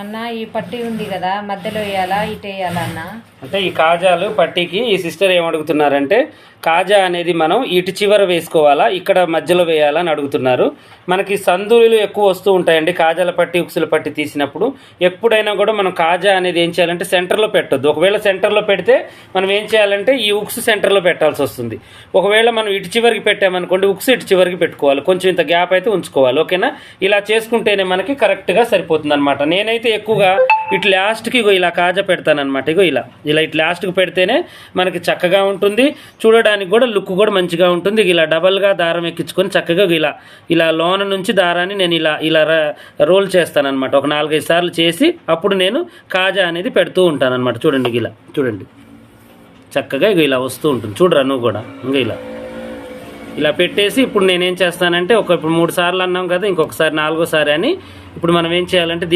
అన్న ఈ పట్టి ఉంది కదా మధ్యలో వేయాలా ఇటు వేయాలా అన్న? అంటే ఈ కాజాలు పట్టీకి ఈ సిస్టర్ ఏమడుగుతున్నారంటే కాజా అనేది మనం ఇటు చివర వేసుకోవాలా ఇక్కడ మధ్యలో వేయాలా అని అడుగుతున్నారు. మనకి సందులు ఎక్కువ వస్తూ ఉంటాయండి కాజాల పట్టి ఉక్సుల పట్టి తీసినప్పుడు. ఎప్పుడైనా కూడా మనం కాజా అనేది ఏం చేయాలంటే సెంటర్లో పెట్టొద్దు. ఒకవేళ సెంటర్లో పెడితే మనం ఏం చేయాలంటే ఈ ఉక్స్ సెంటర్లో పెట్టాల్సి వస్తుంది. ఒకవేళ మనం ఇటు చివరికి పెట్టామనుకోండి ఉక్స్ ఇటు చివరికి పెట్టుకోవాలి, కొంచెం ఇంత గ్యాప్ అయితే ఉంచుకోవాలి. ఓకేనా? ఇలా చేసుకుంటేనే మనకి కరెక్ట్గా సరిపోతుంది అనమాట. నేనైతే ఎక్కువగా ఇటు లాస్ట్కి ఇగో ఇలా కాజా పెడతానమాట. ఇగో ఇలా ఇటు లాస్ట్కి పెడితేనే మనకి చక్కగా ఉంటుంది, చూడడానికి కూడా లుక్ కూడా మంచిగా ఉంటుంది. ఇలా డబల్గా దారం ఎక్కించుకొని చక్కగా ఇలా లోన నుంచి దారాన్ని నేను ఇలా రోల్ చేస్తానమాట. ఒక 4-5 సార్లు చేసి అప్పుడు నేను కాజా అనేది పెడుతూ ఉంటానన్నమాట. చూడండి చూడండి చక్కగా ఇలా వస్తూ ఉంటుంది. చూడరా నువ్వు కూడా ఇంకా ఇలా పెట్టేసి ఇప్పుడు నేనేం చేస్తానంటే ఇప్పుడు 3 సార్లు అన్నాం కదా, ఇంకొకసారి 4వ సారి అని ఇప్పుడు మనం ఏం చేయాలంటే